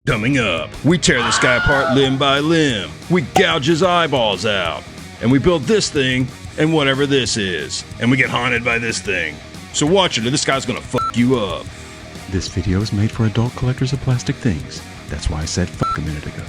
Coming up, we tear this guy apart limb by limb. We gouge his eyeballs out. And we build this thing and whatever this is. And we get haunted by this thing. So watch it or this guy's gonna fuck you up. This video is made for adult collectors of plastic things. That's why I said fuck a minute ago.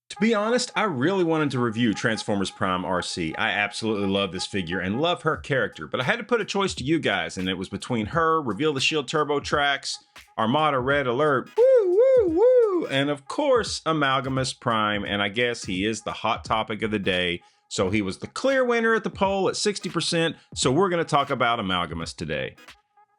To be honest, I really wanted to review Transformers Prime RC. I absolutely love this figure and love her character, but I had to put a choice to you guys, and it was between her, Reveal the Shield Turbo Tracks, Armada Red Alert, woo, woo, woo, and of course, Amalgamous Prime, and I guess he is the hot topic of the day, so he was the clear winner at the poll at 60%, so we're going to talk about Amalgamous today.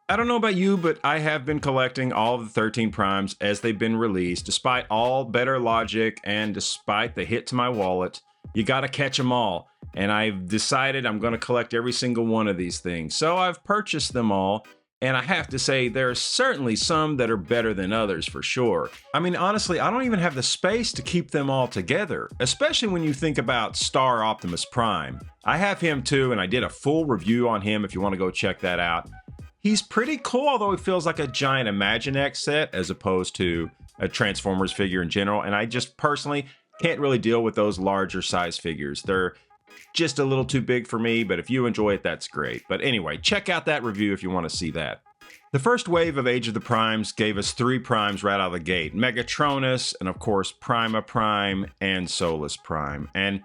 I don't know about you, but I have been collecting all of the 13 primes as they've been released, despite all better logic and despite the hit to my wallet. You gotta catch them all, and I've decided I'm gonna collect every single one of these things. So I've purchased them all, and I have to say there are certainly some that are better than others for sure. I mean, honestly, I don't even have the space to keep them all together, especially when you think about Star Optimus Prime. I have him too, and I did a full review on him if you want to go check that out. He's pretty cool, although it feels like a giant Imaginext set as opposed to a Transformers figure in general. And I just personally can't really deal with those larger size figures. They're just a little too big for me, but if you enjoy it, that's great. But anyway, check out that review if you want to see that. The first wave of Age of the Primes gave us 3 primes right out of the gate. Megatronus, and of course, Prima Prime and Solus Prime. And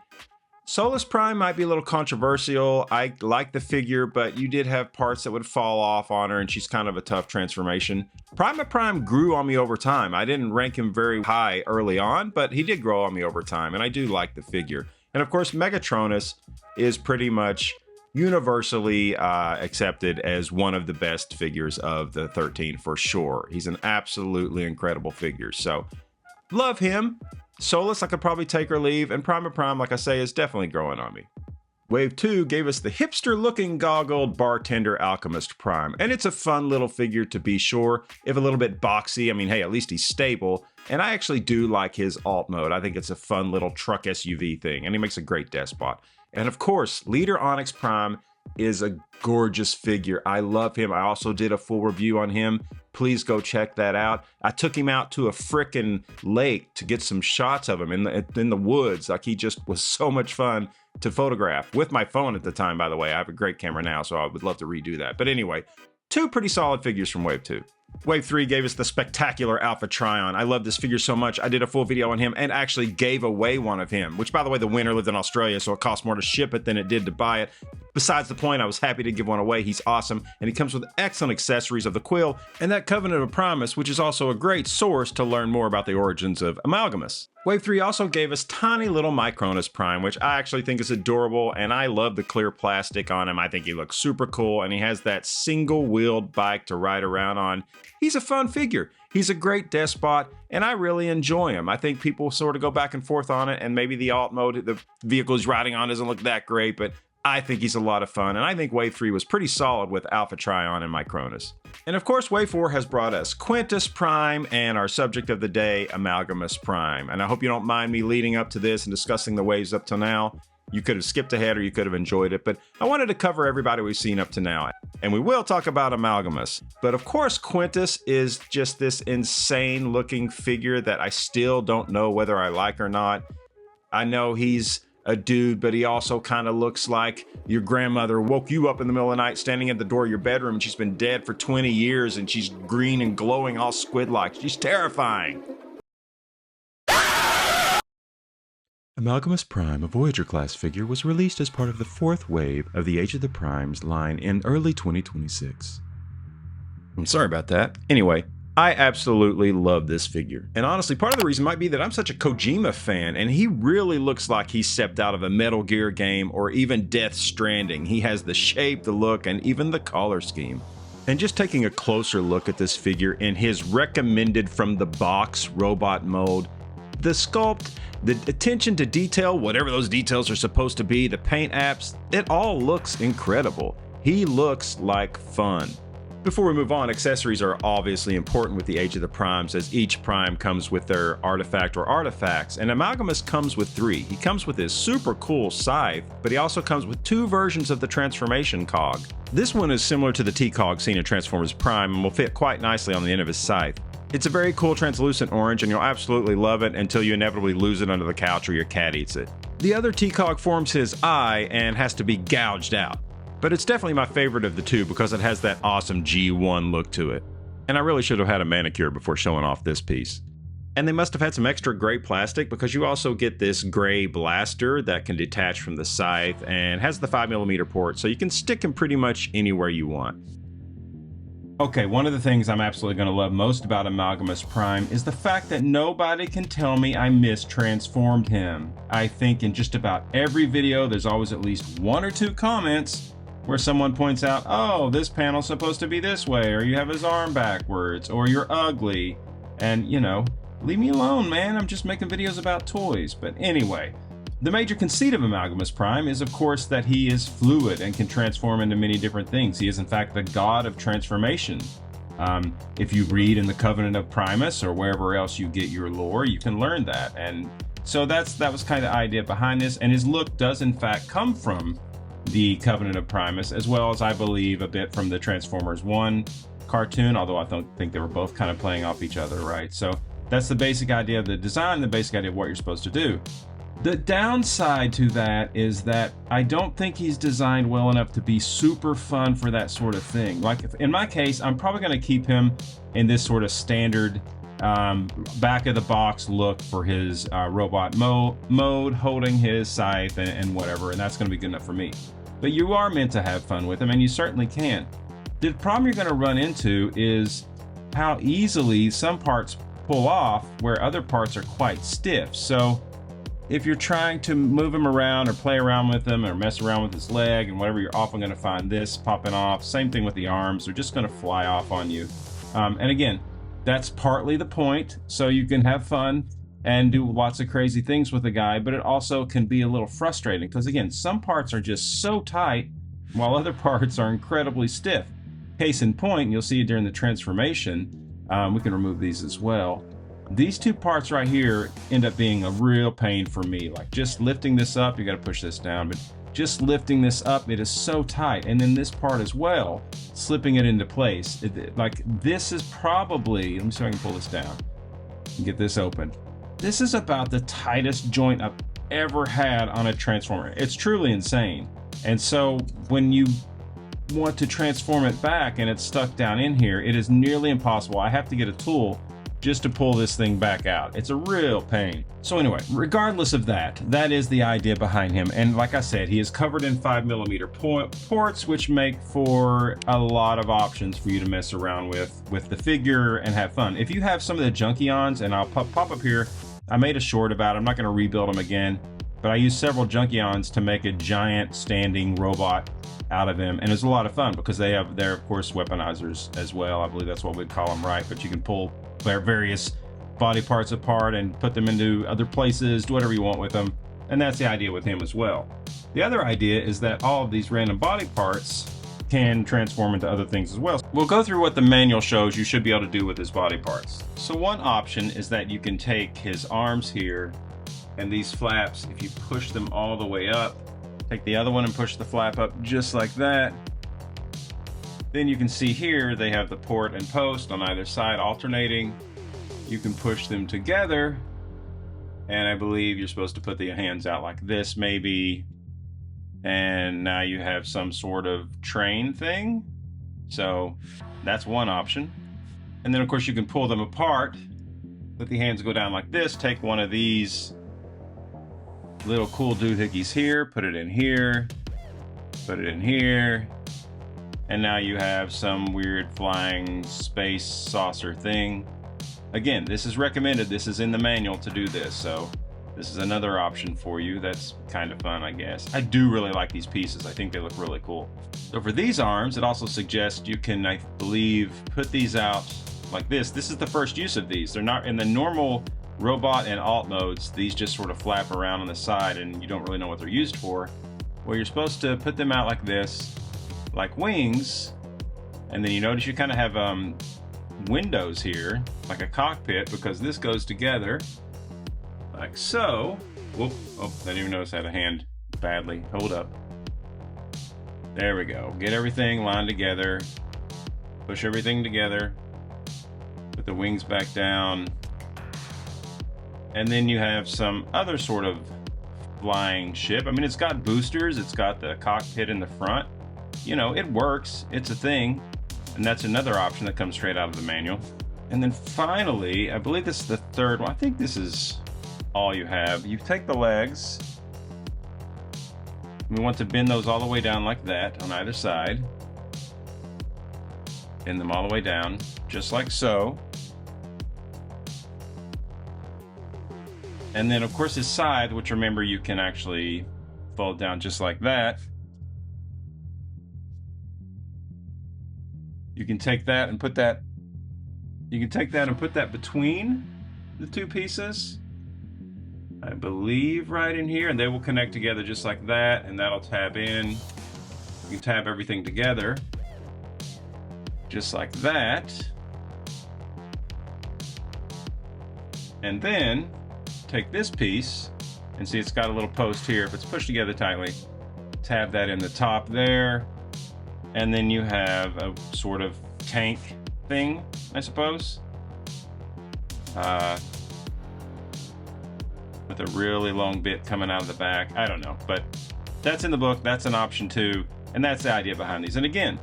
Solus Prime might be a little controversial. I like the figure, but you did have parts that would fall off on her, and she's kind of a tough transformation. Prima Prime grew on me over time. I didn't rank him very high early on, but he did grow on me over time, and I do like the figure. And of course, Megatronus is pretty much universally accepted as one of the best figures of the 13 for sure. He's an absolutely incredible figure, so love him. Solus, I could probably take or leave, and Prima Prime, like I say, is definitely growing on me. Wave 2 gave us the hipster-looking goggled bartender Alchemist Prime, and it's a fun little figure to be sure, if a little bit boxy. I mean, hey, at least he's stable, and I actually do like his alt mode. I think it's a fun little truck SUV thing, and he makes a great despot. And of course, Leader Onyx Prime is a gorgeous figure. I love him. I also did a full review on him. Please go check that out. I took him out to a frickin' lake to get some shots of him in the woods. Like, he just was so much fun to photograph with my phone at the time, by the way. I have a great camera now, so I would love to redo that. But anyway, 2 pretty solid figures from Wave 2. Wave 3 gave us the spectacular Alpha Trion. I love this figure so much, I did a full video on him and actually gave away one of him, which, by the way, the winner lived in Australia, so it cost more to ship it than it did to buy it. Besides the point, I was happy to give one away. He's awesome, and he comes with excellent accessories of the Quill and that Covenant of Promise, which is also a great source to learn more about the origins of Amalgamous. Wave 3 also gave us tiny little Micronus Prime, which I actually think is adorable, and I love the clear plastic on him. I think he looks super cool, and he has that single-wheeled bike to ride around on. He's a fun figure. He's a great despot, and I really enjoy him. I think people sort of go back and forth on it, and maybe the alt mode, the vehicle he's riding on, doesn't look that great, but I think he's a lot of fun, and I think Wave 3 was pretty solid with Alpha Trion and Micronus. And of course, Wave 4 has brought us Quintus Prime and our subject of the day, Amalgamous Prime. And I hope you don't mind me leading up to this and discussing the waves up to now. You could have skipped ahead or you could have enjoyed it, but I wanted to cover everybody we've seen up to now. And we will talk about Amalgamous. But of course, Quintus is just this insane looking figure that I still don't know whether I like or not. I know he's a dude, but he also kind of looks like your grandmother woke you up in the middle of the night standing at the door of your bedroom, and she's been dead for 20 years and she's green and glowing all squid-like. She's terrifying. Amalgamous Prime, a Voyager-class figure, was released as part of the 4th wave of the Age of the Primes line in early 2026. I'm sorry about that. Anyway, I absolutely love this figure. And honestly, part of the reason might be that I'm such a Kojima fan, and he really looks like he stepped out of a Metal Gear game or even Death Stranding. He has the shape, the look, and even the color scheme. And just taking a closer look at this figure in his recommended from the box robot mode, the sculpt, the attention to detail, whatever those details are supposed to be, the paint apps, it all looks incredible. He looks like fun. Before we move on, accessories are obviously important with the Age of the Primes, as each Prime comes with their artifact or artifacts, and Amalgamous comes with 3. He comes with his super cool scythe, but he also comes with 2 versions of the transformation cog. This one is similar to the T-cog seen in Transformers Prime and will fit quite nicely on the end of his scythe. It's a very cool translucent orange, and you'll absolutely love it until you inevitably lose it under the couch or your cat eats it. The other T-cog forms his eye and has to be gouged out. But it's definitely my favorite of the 2 because it has that awesome G1 look to it. And I really should have had a manicure before showing off this piece. And they must have had some extra gray plastic because you also get this gray blaster that can detach from the scythe and has the 5mm port, so you can stick him pretty much anywhere you want. Okay, one of the things I'm absolutely going to love most about Amalgamous Prime is the fact that nobody can tell me I mistransformed him. I think in just about every video there's always at least 1 or 2 comments where someone points out, oh, this panel's supposed to be this way, or you have his arm backwards, or you're ugly. And, you know, leave me alone, man. I'm just making videos about toys. But anyway, the major conceit of Amalgamous Prime is, of course, that he is fluid and can transform into many different things. He is, in fact, the god of transformation. If you read in the Covenant of Primus or wherever else you get your lore, you can learn that. And so that was kind of the idea behind this. And his look does, in fact, come from the Covenant of Primus, as well as I believe a bit from the Transformers 1 cartoon, although I don't think they were both kind of playing off each other, right? So that's the basic idea of the design, the basic idea of what you're supposed to do. The downside to that is that I don't think he's designed well enough to be super fun for that sort of thing. Like in my case, I'm probably going to keep him in this sort of standard back of the box look for his robot mode, holding his scythe and whatever, and that's going to be good enough for me. But you are meant to have fun with him, and you certainly can. The problem you're going to run into is how easily some parts pull off where other parts are quite stiff. So if you're trying to move him around or play around with him or mess around with his leg and whatever, you're often going to find this popping off. Same thing with the arms. They're just going to fly off on you. And again, that's partly the point, so you can have fun and do lots of crazy things with the guy, but it also can be a little frustrating because, again, some parts are just so tight while other parts are incredibly stiff. Case in point, you'll see during the transformation, we can remove these as well. These 2 parts right here end up being a real pain for me. Like just lifting this up, you got to push this down, but just lifting this up, it is so tight. And then this part as well, slipping it into place. Like this is probably, let me see if I can pull this down and get this open. This is about the tightest joint I've ever had on a Transformer. It's truly insane. And so when you want to transform it back and it's stuck down in here, it is nearly impossible. I have to get a tool just to pull this thing back out. It's a real pain. So anyway, regardless of that, that is the idea behind him. And like I said, he is covered in 5mm ports, which make for a lot of options for you to mess around with the figure and have fun. If you have some of the Junkions, and I'll pop up here, I made a short about it. I'm not going to rebuild them again, but I used several Junkions to make a giant standing robot out of him, and it's a lot of fun because they're of course weaponizers as well. I believe that's what we'd call them, right? But you can pull their various body parts apart and put them into other places, do whatever you want with them, and that's the idea with him as well. The other idea is that all of these random body parts can transform into other things as well. We'll go through what the manual shows you should be able to do with his body parts. So one option is that you can take his arms here and these flaps, if you push them all the way up, take the other one and push the flap up just like that. Then you can see here they have the port and post on either side alternating. You can push them together, and I believe you're supposed to put the hands out like this maybe, and now you have some sort of train thing. So that's one option. And then of course you can pull them apart, let the hands go down like this, take one of these little cool doohickeys here, put it in here, put it in here, and now you have some weird flying space saucer thing. Again, this is recommended, this is in the manual to do this, so this is another option for you. That's kind of fun, I guess. I do really like these pieces. I think they look really cool. So for these arms, it also suggests you can, I believe, put these out like this. This is the first use of these. They're not in the normal robot and alt modes. These just sort of flap around on the side and you don't really know what they're used for. Well, you're supposed to put them out like this, like wings, And then you notice you kind of have windows here, like a cockpit, because this goes together like so. Whoop, oh, I didn't even notice I had a hand badly. Hold up. There we go. Get everything lined together. Push everything together. Put the wings back down. And then you have some other sort of flying ship. I mean, it's got boosters. It's got the cockpit in the front. You know, it works. It's a thing. And that's another option that comes straight out of the manual. And then finally, I believe this is the third one. I think this is all you have. You take the legs. We want to bend those all the way down like that on either side. Bend them all the way down, just like so. And then, of course, his side, which remember you can actually fold down just like that. You can take that and put that. You can take that and put that between the two pieces. I believe right in here, and they will connect together just like that, and that'll tab in. You can tab everything together just like that. And then take this piece and see it's got a little post here. If it's pushed together tightly, tab that in the top there. And then you have a sort of tank thing, I suppose. With a really long bit coming out of the back. I don't know, but that's in the book. That's an option too. And that's the idea behind these. And again,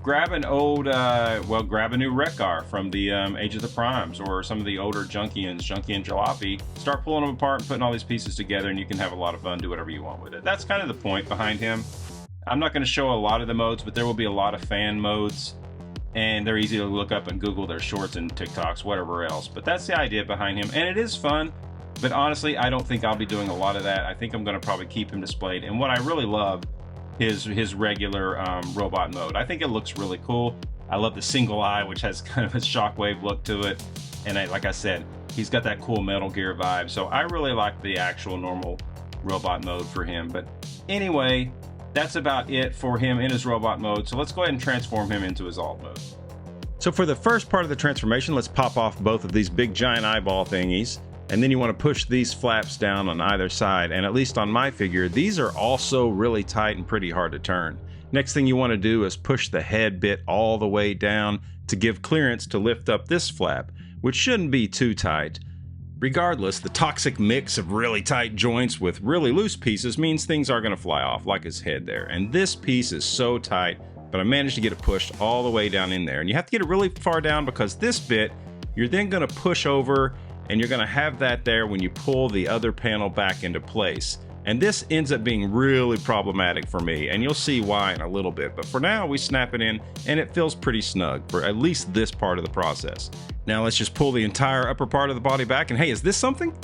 grab an old, grab a new Wreck-Gar from the Age of the Primes, or some of the older Junkians, Junkie and Jalopy. Start pulling them apart and putting all these pieces together, and you can have a lot of fun, do whatever you want with it. That's kind of the point behind him. I'm not going to show a lot of the modes, but there will be a lot of fan modes, and they're easy to look up and Google their shorts and TikToks, whatever else. But that's the idea behind him, and it is fun. But honestly, I don't think I'll be doing a lot of that. I think I'm going to probably keep him displayed. And what I really love is his regular robot mode. I think it looks really cool. I love the single eye, which has kind of a shockwave look to it. And like I said, he's got that cool Metal Gear vibe. So I really like the actual normal robot mode for him. But anyway, that's about it for him in his robot mode. So let's go ahead and transform him into his alt mode. So for the first part of the transformation, let's pop off both of these big giant eyeball thingies. And then you want to push these flaps down on either side. And at least on my figure, these are also really tight and pretty hard to turn. Next thing you want to do is push the head bit all the way down to give clearance to lift up this flap, which shouldn't be too tight. Regardless, the toxic mix of really tight joints with really loose pieces means things are going to fly off, like his head there. And this piece is so tight, but I managed to get it pushed all the way down in there. And you have to get it really far down, because this bit, you're then going to push over, and you're going to have that there when you pull the other panel back into place. And this ends up being really problematic for me, and you'll see why in a little bit. But for now, we snap it in, and it feels pretty snug for at least this part of the process. Now let's just pull the entire upper part of the body back, and hey, is this something?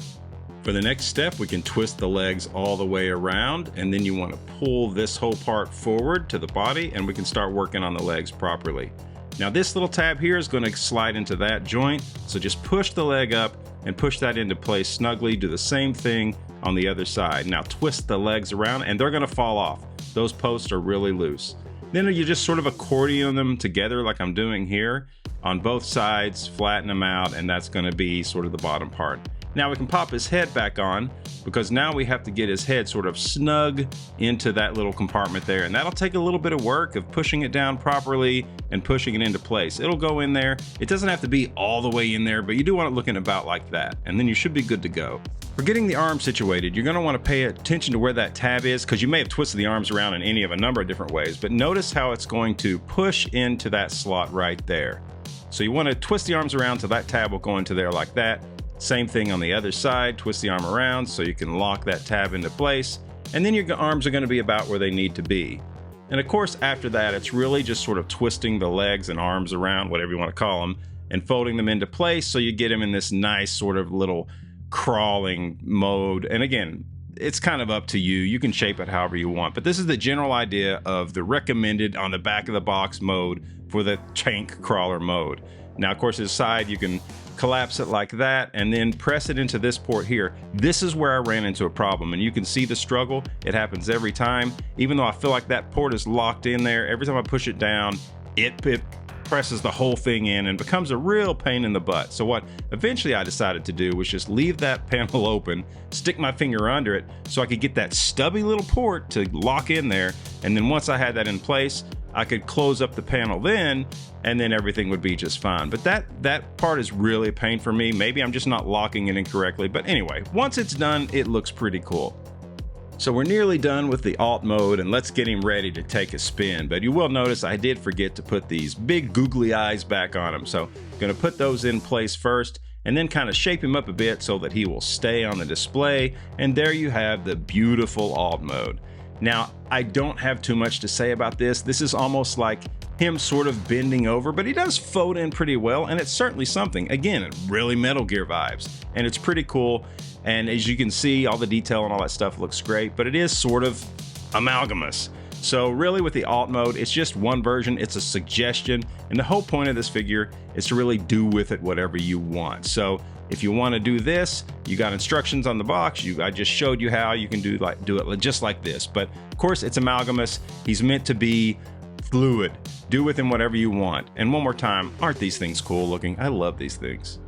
For the next step, we can twist the legs all the way around, and then you want to pull this whole part forward to the body, and we can start working on the legs properly. Now this little tab here is going to slide into that joint, so just push the leg up and push that into place snugly. Do the same thing on the other side. Now twist the legs around, and they're going to fall off. Those posts are really loose. Then you just sort of accordion them together like I'm doing here on both sides, flatten them out, and that's going to be sort of the bottom part. Now we can pop his head back on, because now we have to get his head sort of snug into that little compartment there, and that'll take a little bit of work of pushing it down properly and pushing it into place. It'll go in there. It doesn't have to be all the way in there, but you do want it looking about like that, and then you should be good to go. For getting the arm situated, you're going to want to pay attention to where that tab is, because you may have twisted the arms around in any of a number of different ways, but notice how it's going to push into that slot right there. So you want to twist the arms around so that tab will go into there like that. Same thing on the other side, twist the arm around so you can lock that tab into place, and then your arms are going to be about where they need to be. And of course, after that, it's really just sort of twisting the legs and arms around, whatever you want to call them, and folding them into place so you get them in this nice sort of little crawling mode. And again, it's kind of up to you. You can shape it however you want, but this is the general idea of the recommended on the back of the box mode for the tank crawler mode. Now, of course, his side, you can collapse it like that and then press it into this port here. This is where I ran into a problem, and you can see the struggle. It happens every time. Even though I feel like that port is locked in there, every time I push it down, it presses the whole thing in and becomes a real pain in the butt. So what eventually I decided to do was just leave that panel open, stick my finger under it so I could get that stubby little port to lock in there. And then once I had that in place, I could close up the panel then, and then everything would be just fine. But that part is really a pain for me. Maybe I'm just not locking it incorrectly. But anyway, once it's done, it looks pretty cool. So we're nearly done with the alt mode, and let's get him ready to take a spin. But you will notice I did forget to put these big googly eyes back on him. So I'm gonna put those in place first, and then kind of shape him up a bit so that he will stay on the display. And there you have the beautiful alt mode. Now, I don't have too much to say about this. This is almost like him sort of bending over, but he does fold in pretty well, and it's certainly something. Again, really Metal Gear vibes, and it's pretty cool. And as you can see, all the detail and all that stuff looks great, but it is sort of amalgamous. So really with the alt mode, it's just one version, it's a suggestion, and the whole point of this figure is to really do with it whatever you want. So if you want to do this, you got instructions on the box. I just showed you how you can do it just like this. But of course, it's amalgamous. He's meant to be fluid. Do with him whatever you want. And one more time, aren't these things cool looking? I love these things.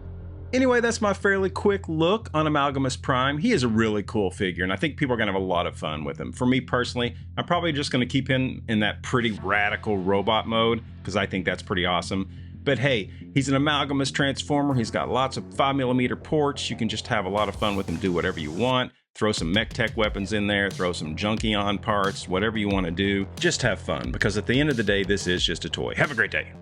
Anyway, that's my fairly quick look on Amalgamous Prime. He is a really cool figure, and I think people are going to have a lot of fun with him. For me personally, I'm probably just going to keep him in that pretty radical robot mode because I think that's pretty awesome. But hey, he's an amalgamous transformer. He's got lots of 5mm ports. You can just have a lot of fun with him, do whatever you want. Throw some mech tech weapons in there, throw some Junkion parts, whatever you want to do. Just have fun, because at the end of the day, this is just a toy. Have a great day.